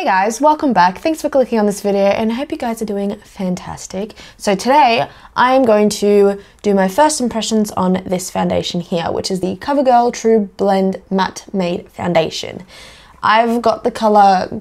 Hey guys, welcome back. Thanks for clicking on this video and I hope you guys are doing fantastic. So today I am going to do my first impressions on this foundation here, which is the Covergirl TrueBlend Matte Made Foundation. I've got the color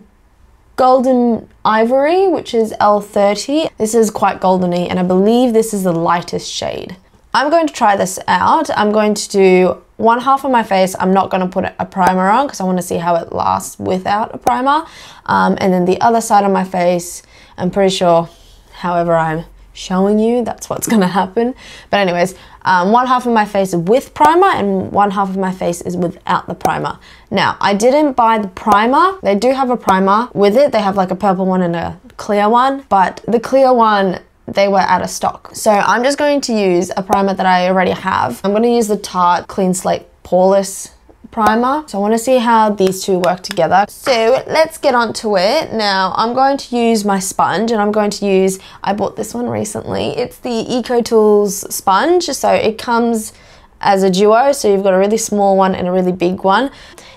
Golden Ivory, which is L30. This is quite goldeny and I believe this is the lightest shade. I'm going to try this out. I'm going to do one half of my face. I'm not going to put a primer on because I want to see how it lasts without a primer. And then the other side of my face, I'm pretty sure, however I'm showing you, that's what's going to happen. But anyways, one half of my face is with primer and one half of my face is without the primer. Now, I didn't buy the primer. They do have a primer with it. They have like a purple one and a clear one, but the clear one, they were out of stock. So I'm just going to use a primer that I already have. I'm going to use the Tarte Clean Slate Poreless primer. So I want to see how these two work together. So let's get on to it. Now I'm going to use my sponge and I'm going to use, I bought this one recently. It's the EcoTools sponge. So it comes as a duo. So you've got a really small one and a really big one.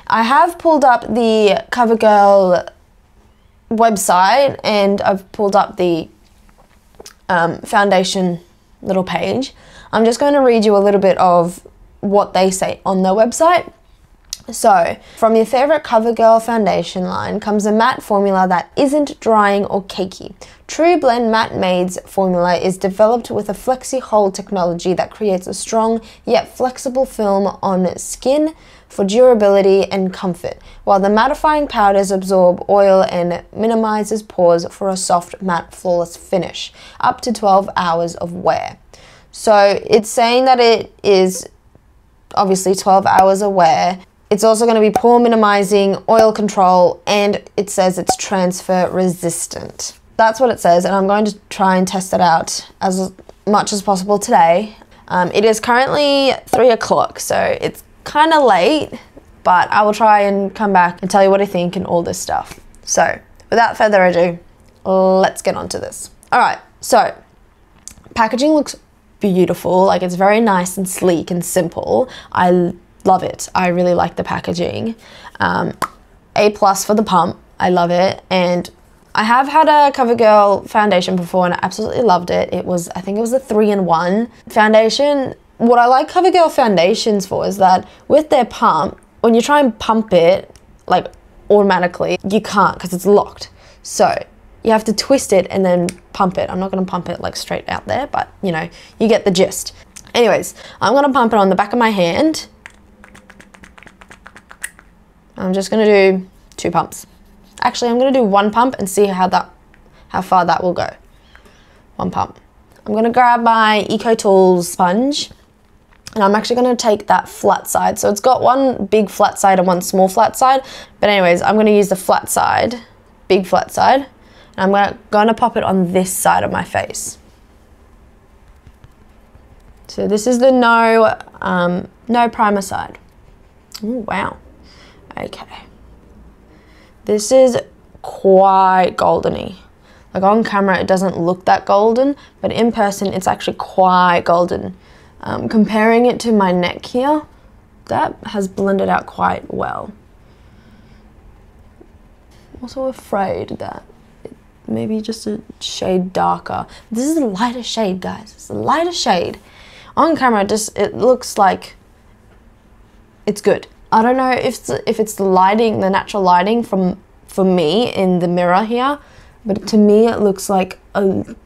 I have pulled up the Covergirl website and I've pulled up the foundation little page. I'm just going to read you a little bit of what they say on their website. So, from your favorite Covergirl foundation line comes a matte formula that isn't drying or cakey. TrueBlend Matte Made's formula is developed with a Flexi Hold technology that creates a strong yet flexible film on skin for durability and comfort, while the mattifying powders absorb oil and minimizes pores for a soft, matte, flawless finish, up to 12 hours of wear. So it's saying that it is obviously 12 hours of wear. It's also going to be pore minimizing, oil control, and it says it's transfer resistant. That's what it says, and I'm going to try and test it out as much as possible today. It is currently 3 o'clock, so it's kind of late, but I will try and come back and tell you what I think and all this stuff. So without further ado, let's get on to this. All right, so packaging looks beautiful. Like, it's very nice and sleek and simple. I love it. I really like the packaging. A+ for the pump. I love it. And I have had a Covergirl foundation before and I absolutely loved it. I think it was a 3-in-1 foundation. What I like Covergirl foundations for is that with their pump, when you try and pump it, like automatically, you can't because it's locked. So you have to twist it and then pump it. I'm not going to pump it like straight out there, but you know, you get the gist. Anyways, I'm going to pump it on the back of my hand. I'm just going to do 2 pumps. Actually, I'm going to do 1 pump and see how far that will go. 1 pump. I'm going to grab my EcoTools sponge and I'm actually going to take that flat side. So it's got one big flat side and one small flat side. But anyways, I'm going to use the flat side, big flat side. And I'm going to pop it on this side of my face. So this is the no primer side. Oh, wow. Okay. This is quite goldeny. Like on camera, it doesn't look that golden, but in person, it's actually quite golden. Comparing it to my neck here, that has blended out quite well. Also afraid that it maybe just a shade darker. This is a lighter shade, guys. It's a lighter shade. On camera, it looks like it's good. I don't know if it's the lighting, the natural lighting for me in the mirror here, but to me it looks like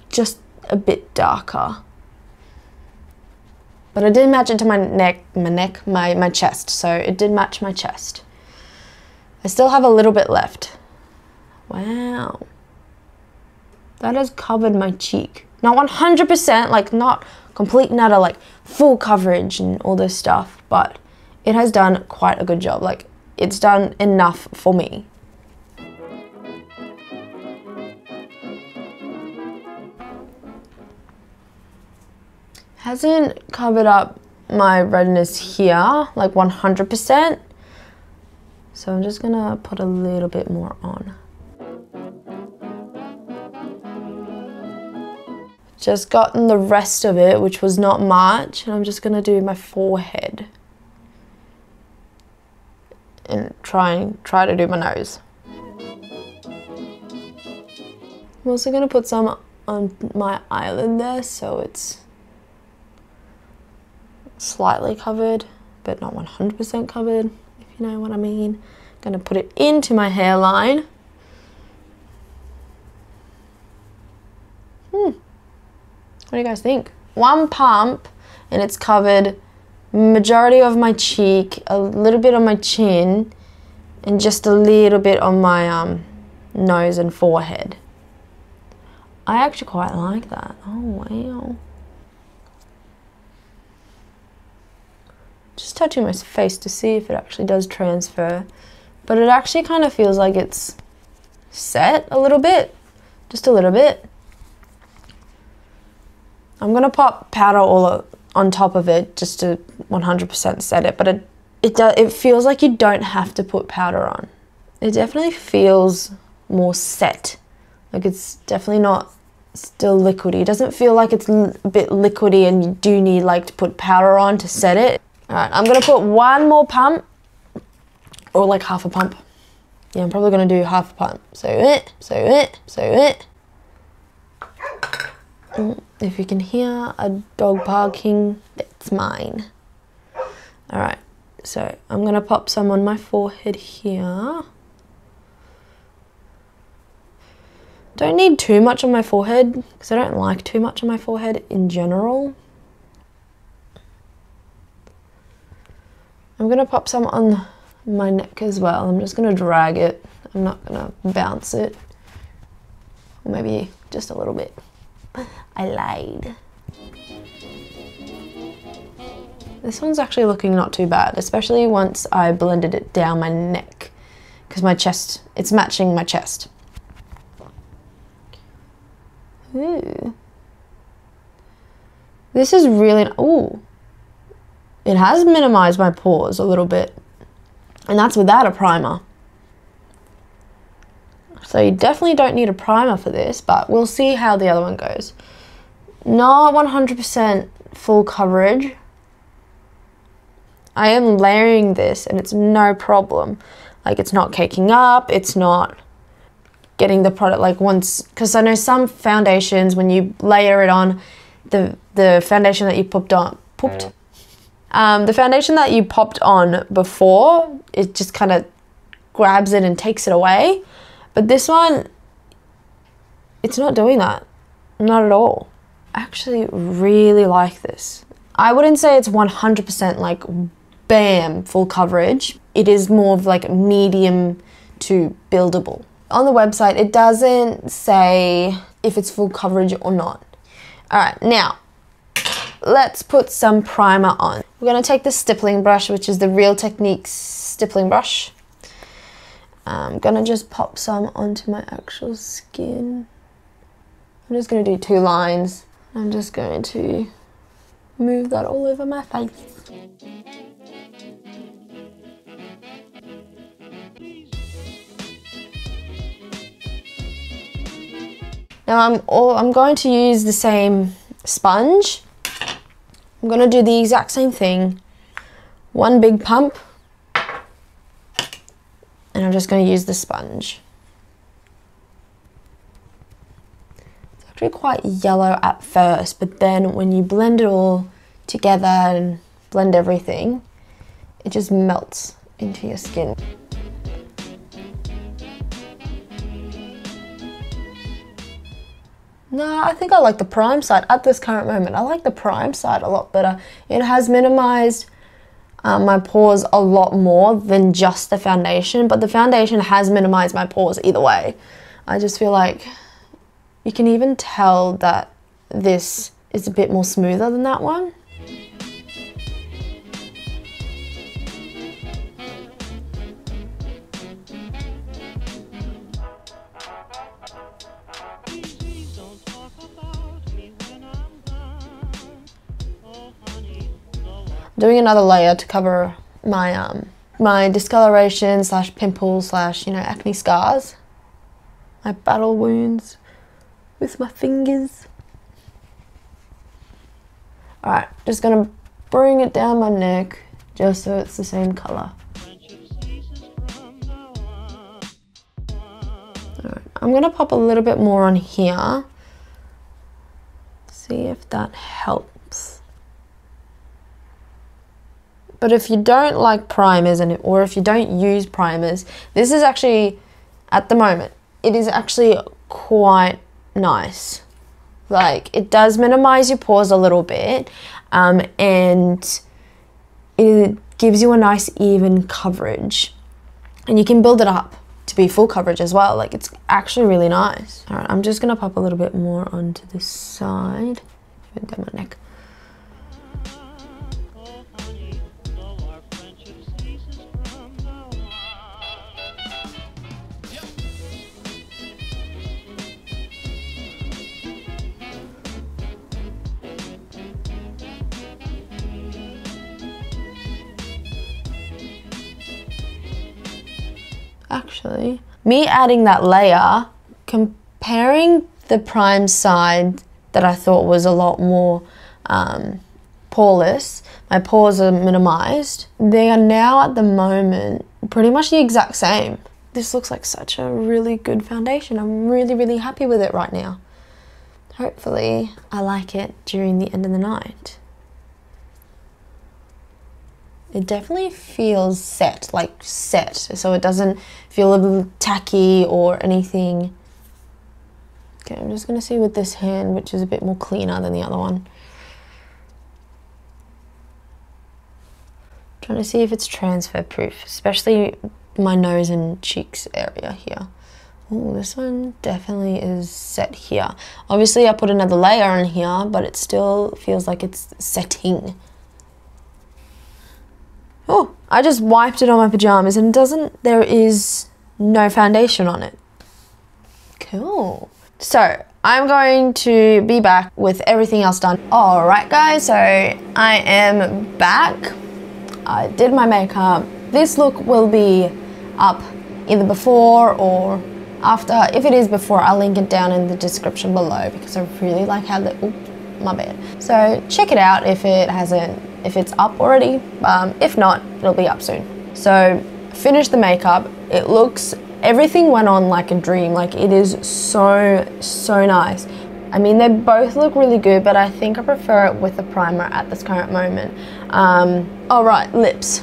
just a bit darker. But I did match it to my chest, so it did match my chest. I still have a little bit left. Wow. That has covered my cheek. Not 100%, like not complete and utter, like full coverage and all this stuff, but it has done quite a good job. Like, it's done enough for me. Hasn't covered up my redness here, like 100%. So I'm just gonna put a little bit more on. Just gotten the rest of it, which was not much, and I'm just gonna do my forehead. And try to do my nose. I'm also going to put some on my eyelid there so it's slightly covered, but not 100% covered, if you know what I mean. I'm going to put it into my hairline. What do you guys think? One pump and it's covered majority of my cheek, a little bit on my chin, and just a little bit on my nose and forehead. I actually quite like that. Oh wow. Just touching my face to see if it actually does transfer. But it actually kind of feels like it's set a little bit. Just a little bit. I'm going to pop powder all on top of it just to 100% set it. But it feels like you don't have to put powder on. It definitely feels more set. Like it's definitely not still liquidy. It doesn't feel like it's a bit liquidy and you do need like to put powder on to set it. Alright, I'm going to put one more pump, or like half a pump. Yeah, I'm probably going to do half a pump. If you can hear a dog barking, that's mine. Alright, so I'm going to pop some on my forehead here. Don't need too much on my forehead, because I don't like too much on my forehead in general. I'm going to pop some on my neck as well. I'm just going to drag it. I'm not going to bounce it. Or maybe just a little bit. I lied. This one's actually looking not too bad, especially once I blended it down my neck. Because my chest, it's matching my chest. Ooh. This is really, ooh. It has minimized my pores a little bit, and that's without a primer. So you definitely don't need a primer for this, but we'll see how the other one goes. Not 100% full coverage. I am layering this and it's no problem. Like it's not caking up, it's not getting the product like once, because I know some foundations when you layer it on, the foundation that you the foundation that you popped on before, it just kind of grabs it and takes it away. But this one, it's not doing that. Not at all. I actually really like this. I wouldn't say it's 100% like bam, full coverage. It is more of like medium to buildable. On the website, it doesn't say if it's full coverage or not. All right, now, let's put some primer on. We're going to take the stippling brush, which is the Real Techniques stippling brush. I'm going to just pop some onto my actual skin. I'm just going to do 2 lines. I'm just going to move that all over my face. Now I'm going to use the same sponge. I'm going to do the exact same thing. One big pump. And I'm just going to use the sponge. It's actually quite yellow at first, but then when you blend it all together and blend everything, it just melts into your skin. No, I think I like the prime side at this current moment. I like the prime side a lot better. It has minimized my pores a lot more than just the foundation, but the foundation has minimized my pores either way. I just feel like you can even tell that this is a bit more smoother than that one. Doing another layer to cover my my discoloration / pimples / acne scars, my battle wounds with my fingers. All right, just gonna bring it down my neck just so it's the same color. All right, I'm gonna pop a little bit more on here. See if that helps. But if you don't like primers or if you don't use primers, this is actually, at the moment, it is actually quite nice. Like, it does minimize your pores a little bit, and it gives you a nice even coverage, and you can build it up to be full coverage as well. Like, it's actually really nice. All right, I'm just gonna pop a little bit more onto this side, even down my neck. Actually, me adding that layer, comparing the prime side that I thought was a lot more poreless, my pores are minimized, they are now at the moment pretty much the exact same. This looks like such a really good foundation. I'm really, really happy with it right now. Hopefully I like it during the end of the night. It definitely feels set, like set, so it doesn't feel a little tacky or anything. Okay, I'm just gonna see with this hand, which is a bit more cleaner than the other one. Trying to see if it's transfer proof, especially my nose and cheeks area here. Oh, this one definitely is set here. Obviously I put another layer on here, but it still feels like it's setting. Oh, I just wiped it on my pajamas and there is no foundation on it. Cool. So I'm going to be back with everything else done. All right, guys, so I am back. I did my makeup. This look will be up either before or after. If it is before, I'll link it down in the description below because I really like how oops, my bad. So check it out if it's up already. If not, it'll be up soon. So finished the makeup. It looks, everything went on like a dream. Like, it is so nice. I mean, they both look really good, but I think I prefer it with a primer at this current moment. All right, lips.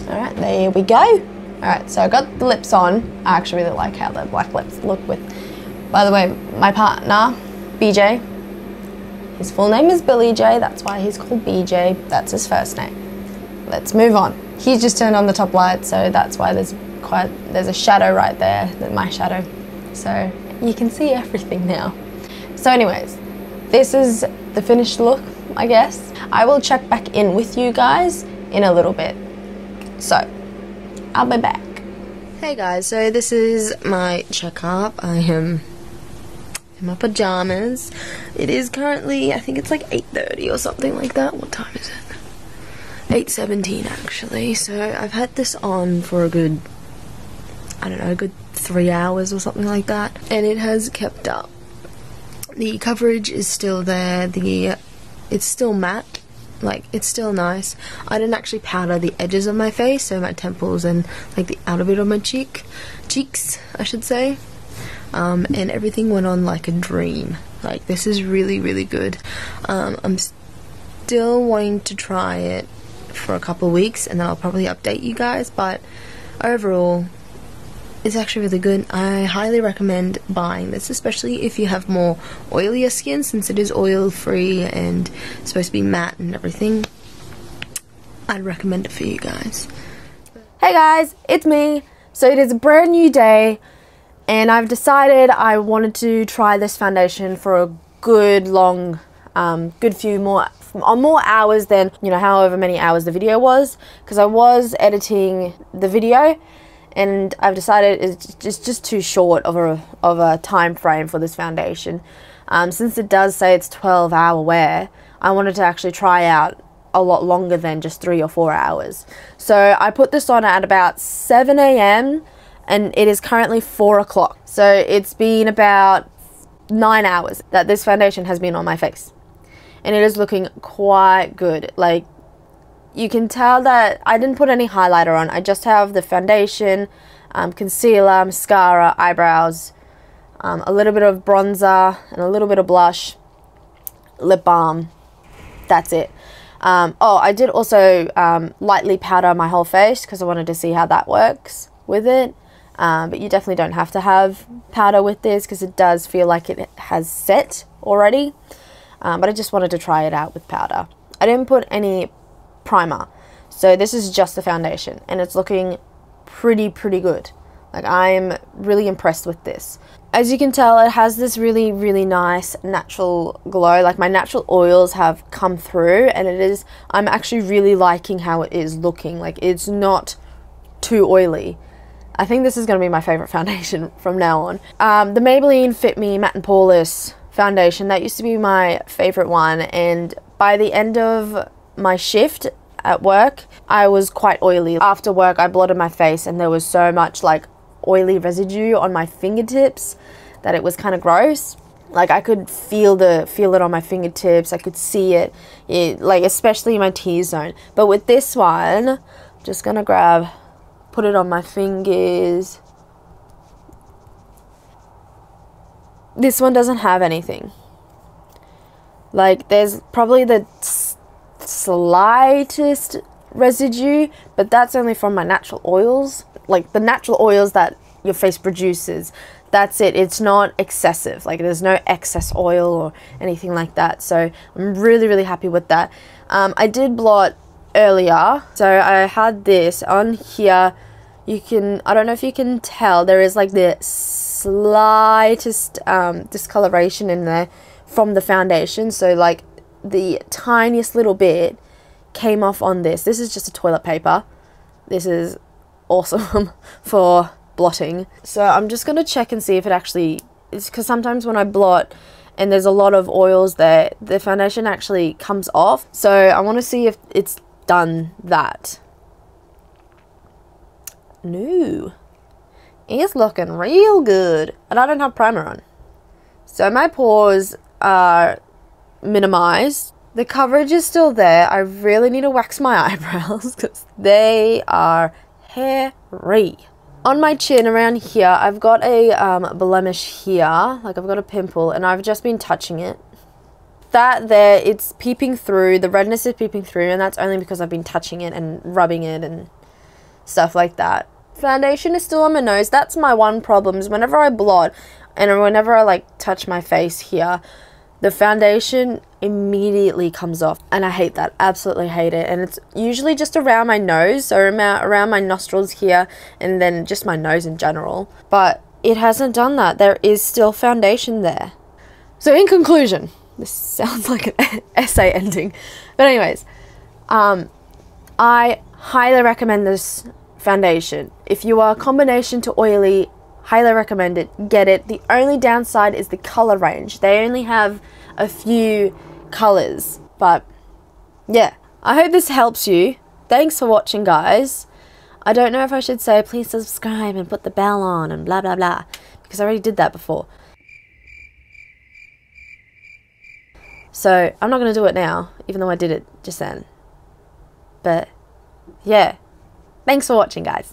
Alright, there we go. Alright, so I got the lips on. I actually really like how the black lips look with, by the way, my partner, BJ. His full name is Billy J, that's why he's called BJ. That's his first name. Let's move on. He's just turned on the top light, so that's why there's a shadow right there, my shadow. So you can see everything now. So anyways, this is the finished look, I guess. I will check back in with you guys in a little bit. So, I'll be back. Hey guys, so this is my checkup. I am in my pajamas. It is currently, I think it's like 8:30 or something like that. What time is it? 8:17 actually. So I've had this on for a good, I don't know, a good 3 hours or something like that. And it has kept up. The coverage is still there. It's still matte. Like, it's still nice. I didn't actually powder the edges of my face, so my temples and like the outer bit of my cheeks, I should say. And everything went on like a dream. Like, this is really, really good. I'm still wanting to try it for a couple of weeks, and then I'll probably update you guys, but overall, it's actually really good. I highly recommend buying this, especially if you have more oilier skin, since it is oil free and supposed to be matte and everything. I'd recommend it for you guys. Hey guys, it's me. So it is a brand new day, and I've decided I wanted to try this foundation for a good long, good few more hours than, you know, however many hours the video was, because I was editing the video. And I've decided it's just too short of a time frame for this foundation. Since it does say it's 12-hour wear, I wanted to actually try out a lot longer than just 3 or 4 hours. So I put this on at about 7 AM, and it is currently 4 o'clock. So it's been about 9 hours that this foundation has been on my face, and it is looking quite good. Like, you can tell that I didn't put any highlighter on. I just have the foundation, concealer, mascara, eyebrows, a little bit of bronzer, and a little bit of blush, lip balm. That's it. Oh, I did also lightly powder my whole face because I wanted to see how that works with it. But you definitely don't have to have powder with this because it does feel like it has set already. But I just wanted to try it out with powder. I didn't put any primer, so this is just the foundation, and it's looking pretty good. Like, I'm really impressed with this. As you can tell, it has this really nice natural glow. Like, my natural oils have come through, and I'm actually really liking how it is looking. Like, it's not too oily. I think this is going to be my favorite foundation from now on. The Maybelline Fit Me Matte and Poreless foundation, that used to be my favorite one, and by the end of my shift at work, I was quite oily. After work, I blotted my face, and there was so much like oily residue on my fingertips that it was kind of gross. Like, I could feel it on my fingertips. I could see it, like, especially my T-zone. But with this one, I'm just gonna put it on my fingers. This one doesn't have anything. Like, there's probably the slightest residue, but that's only from my natural oils. Like, the natural oils that your face produces, that's it. It's not excessive. Like, there's no excess oil or anything like that. So I'm really happy with that. I did blot earlier, so I had this on here. I don't know if you can tell, there is like the slightest discoloration in there from the foundation. So like the tiniest little bit came off on this. This is just a toilet paper. This is awesome for blotting. So I'm just going to check and see if it actually is, because sometimes when I blot and there's a lot of oils there, the foundation actually comes off. So I want to see if it's done that. No, it's looking real good, and I don't have primer on, so my pores are minimized. The coverage is still there. I really need to wax my eyebrows because they are hairy. On my chin around here, I've got a blemish here, like I've got a pimple, and I've just been touching it. That there, it's peeping through, the redness is peeping through, and that's only because I've been touching it and rubbing it and stuff like that. Foundation is still on my nose. That's my one problem, is whenever I blot and whenever I like touch my face here, the foundation immediately comes off, and I hate that. Absolutely hate it. And it's usually just around my nose, so around my nostrils here, and then just my nose in general. But it hasn't done that. There is still foundation there. So in conclusion, this sounds like an essay ending, but anyways, I highly recommend this foundation. If you are combination to oily, highly recommend it. Get it. The only downside is the color range. They only have a few colors, but yeah, I hope this helps you. Thanks for watching, guys. I don't know if I should say please subscribe and put the bell on and blah blah blah, because I already did that before. So I'm not going to do it now, even though I did it just then. But yeah, thanks for watching, guys.